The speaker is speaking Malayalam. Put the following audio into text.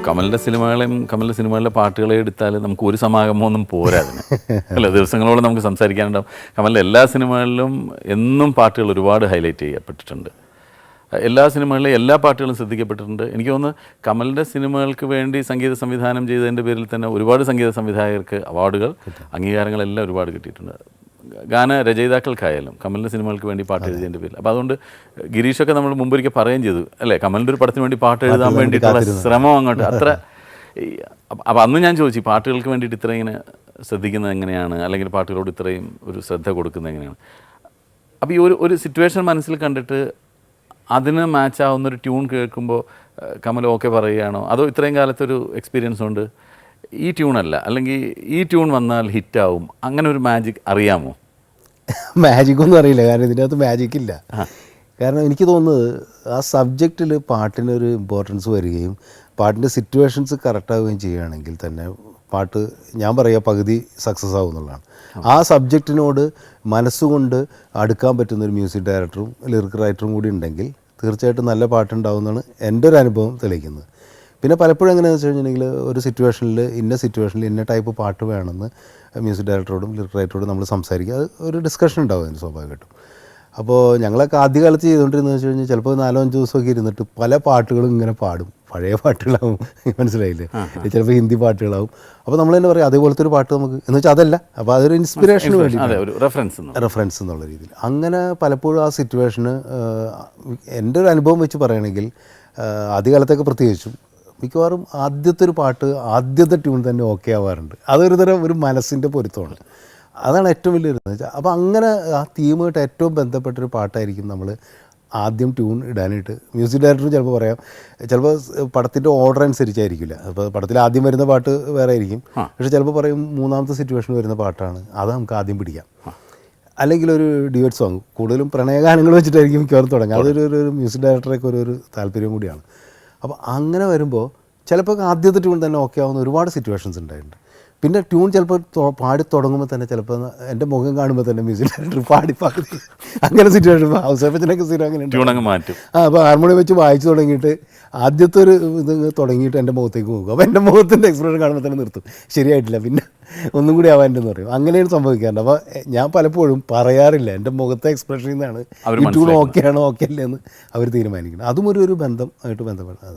കമലിൻ്റെ സിനിമകളിലെ പാട്ടുകളെ എടുത്താൽ നമുക്ക് ഒരു സമാഗമൊന്നും പോരാ അതിന് അല്ല, ദിവസങ്ങളോളം നമുക്ക് സംസാരിക്കാനുണ്ടാവും. കമലിൻ്റെ എല്ലാ സിനിമകളിലും എന്നും പാട്ടുകൾ ഒരുപാട് ഹൈലൈറ്റ് ചെയ്യപ്പെട്ടിട്ടുണ്ട്. എല്ലാ സിനിമകളിലും എല്ലാ പാട്ടുകളും ശ്രദ്ധിക്കപ്പെട്ടിട്ടുണ്ട്. എനിക്ക് തോന്നുന്നു കമലിൻ്റെ സിനിമകൾക്ക് വേണ്ടി സംഗീത സംവിധാനം ചെയ്തതിൻ്റെ പേരിൽ തന്നെ ഒരുപാട് സംഗീത സംവിധായകർക്ക് അവാർഡുകൾ, അംഗീകാരങ്ങളെല്ലാം ഒരുപാട് കിട്ടിയിട്ടുണ്ട്. ഗാന രചയിതാക്കൾക്കായാലും കമലിൻ്റെ സിനിമകൾക്ക് വേണ്ടി പാട്ട് എഴുതിയതിൻ്റെ പേരിൽ. അപ്പോൾ അതുകൊണ്ട് ഗിരീഷൊക്കെ നമ്മൾ മുമ്പൊരിക്കൽ പറയുകയും ചെയ്തു അല്ലേ, കമലിൻ്റെ ഒരു പടത്തിന് വേണ്ടി പാട്ട് എഴുതാൻ വേണ്ടിയിട്ടുള്ള ശ്രമം അങ്ങോട്ട് അത്ര. അപ്പോൾ അന്ന് ഞാൻ ചോദിച്ചു, പാട്ടുകൾക്ക് വേണ്ടിയിട്ട് ഇത്ര ഇങ്ങനെ ശ്രദ്ധിക്കുന്നത് എങ്ങനെയാണ്, അല്ലെങ്കിൽ പാട്ടുകളോട് ഇത്രയും ഒരു ശ്രദ്ധ കൊടുക്കുന്നത് എങ്ങനെയാണ്. അപ്പോൾ ഈ ഒരു സിറ്റുവേഷൻ മനസ്സിൽ കണ്ടിട്ട് അതിന് മാച്ച് ആവുന്നൊരു ട്യൂൺ കേൾക്കുമ്പോൾ കമൽ ഓക്കെ പറയുകയാണോ, അതോ ഇത്രയും കാലത്തൊരു എക്സ്പീരിയൻസ് കൊണ്ട് ഈ ട്യൂണല്ല, അല്ലെങ്കിൽ ഈ ട്യൂൺ വന്നാൽ ഹിറ്റാവും, അങ്ങനെ ഒരു മാജിക് അറിയാമോ? മാജിക്കൊന്നും അറിയില്ല, കാരണം ഇതിൻ്റെ അകത്ത് മാജിക് ഇല്ല. കാരണം എനിക്ക് തോന്നുന്നത് ആ സബ്ജക്റ്റിൽ പാട്ടിനൊരു ഇമ്പോർട്ടൻസ് വരികയും പാട്ടിൻ്റെ സിറ്റുവേഷൻസ് കറക്റ്റാവുകയും ചെയ്യുകയാണെങ്കിൽ തന്നെ പാട്ട് ഞാൻ പറയുക പകുതി സക്സസ് ആവും എന്നുള്ളതാണ്. ആ സബ്ജക്റ്റിനോട് മനസ്സുകൊണ്ട് അടുക്കാൻ പറ്റുന്നൊരു മ്യൂസിക് ഡയറക്ടറും ലിറിക് റൈറ്ററും കൂടി ഉണ്ടെങ്കിൽ തീർച്ചയായിട്ടും നല്ല പാട്ടുണ്ടാവുമെന്നാണ് എൻ്റെ ഒരു അനുഭവം തെളിയിക്കുന്നത്. പിന്നെ പലപ്പോഴും എങ്ങനെയാണെന്ന് വെച്ച് കഴിഞ്ഞിട്ടുണ്ടെങ്കിൽ ഒരു സിറ്റുവേഷനിൽ ഇന്ന ടൈപ്പ് പാട്ട് വേണമെന്ന് മ്യൂസിക് ഡയറക്ടറോടും ലിറിക് റൈറ്ററോടും നമ്മൾ സംസാരിക്കുക, അത് ഒരു ഡിസ്കഷൻ ഉണ്ടാവും അതിന് സ്വാഭാവികമായിട്ടും. അപ്പോൾ ഞങ്ങളൊക്കെ ആദ്യകാലത്ത് ചെയ്തുകൊണ്ടിരുന്നത് വെച്ച് കഴിഞ്ഞാൽ ചിലപ്പോൾ 4-5 ദിവസമൊക്കെ ഇരുന്നിട്ട് പല പാട്ടുകളും ഇങ്ങനെ പാടും. പഴയ പാട്ടുകളാവും, മനസ്സിലായില്ലേ, ചിലപ്പോൾ ഹിന്ദി പാട്ടുകളാവും. അപ്പോൾ നമ്മൾ തന്നെ പറയും അതേപോലത്തെ ഒരു പാട്ട് നമുക്ക് എന്ന് വെച്ചാൽ അതല്ല, അപ്പോൾ അതൊരു ഇൻസ്പിറേഷന് വേണ്ടി റെഫറൻസ് എന്നുള്ള രീതിയിൽ അങ്ങനെ പലപ്പോഴും ആ സിറ്റുവേഷന് എൻ്റെ ഒരു അനുഭവം വെച്ച് പറയുകയാണെങ്കിൽ ആദ്യകാലത്തൊക്കെ പ്രത്യേകിച്ചും മിക്കവാറും ആദ്യത്തെ ഒരു പാട്ട് ആദ്യത്തെ ട്യൂൺ തന്നെ ഓക്കെ ആവാറുണ്ട്. അതൊരു തരം ഒരു മനസ്സിൻ്റെ പൊരുത്തമാണ്. അതാണ് ഏറ്റവും വലിയൊരു വെച്ചാൽ. അപ്പോൾ അങ്ങനെ ആ തീമായിട്ട് ഏറ്റവും ബന്ധപ്പെട്ടൊരു പാട്ടായിരിക്കും നമ്മൾ ആദ്യം ട്യൂൺ ഇടാനായിട്ട്. മ്യൂസിക് ഡയറക്ടറും ചിലപ്പോൾ പറയാം, ചിലപ്പോൾ പടത്തിൻ്റെ ഓർഡർ അനുസരിച്ചായിരിക്കില്ല. അപ്പോൾ പടത്തിൽ ആദ്യം വരുന്ന പാട്ട് വേറെ ആയിരിക്കും, പക്ഷേ ചിലപ്പോൾ പറയും മൂന്നാമത്തെ സിറ്റുവേഷൻ വരുന്ന പാട്ടാണ്, അത് നമുക്ക് ആദ്യം പിടിക്കാം. അല്ലെങ്കിൽ ഒരു ഡ്യുവറ്റ് സോങ്, കൂടുതലും പ്രണയഗാനങ്ങൾ വെച്ചിട്ടായിരിക്കും മിക്കവാറും തുടങ്ങുക. അതൊരു മ്യൂസിക് ഡയറക്ടറൊക്കെ ഒരു താല്പര്യം കൂടിയാണ്. അപ്പോൾ അങ്ങനെ വരുമ്പോൾ ചിലപ്പോൾ ആദ്യത്തെ ട്യൂൺ തന്നെ ഓക്കെ ആവുന്ന ഒരുപാട് സിറ്റുവേഷൻസ് ഉണ്ടായിട്ടുണ്ട്. പിന്നെ ട്യൂൺ ചിലപ്പോൾ പാടി തുടങ്ങുമ്പോൾ തന്നെ ചിലപ്പോൾ എൻ്റെ മുഖം കാണുമ്പോൾ തന്നെ മ്യൂസിക് ഡയറക്ടർ പാടി അങ്ങനെ സിറ്റുവേഷൻ ഹൗസഫിനൊക്കെ സ്ഥിരം അങ്ങനെ മാറ്റും. അപ്പോൾ ഹാർമോണിയം വെച്ച് വായിച്ചു തുടങ്ങിയിട്ട് ആദ്യത്തെ ഒരു ഇത് തുടങ്ങിയിട്ട് എൻ്റെ മുഖത്തേക്ക് പോകും. അപ്പോൾ എൻ്റെ മുഖത്തിൻ്റെ എക്സ്പ്രഷൻ കാണുമ്പോൾ തന്നെ നിർത്തും, ശരിയായിട്ടില്ല, പിന്നെ ഒന്നും കൂടി ആവാൻ്റെന്ന് പറയും. അങ്ങനെയാണ് സംഭവിക്കാറുണ്ട്. അപ്പോൾ ഞാൻ പലപ്പോഴും പറയാറില്ല, എൻ്റെ മുഖത്തെ എക്സ്പ്രഷനിൽ നിന്നാണ് ഈ ട്യൂൺ ഓക്കെ ആണോ ഓക്കെ അല്ലേ എന്ന് അവർ തീരുമാനിക്കുന്നത്. അതും ഒരു ബന്ധമായിട്ട് ബന്ധപ്പെട്ടതാണ്.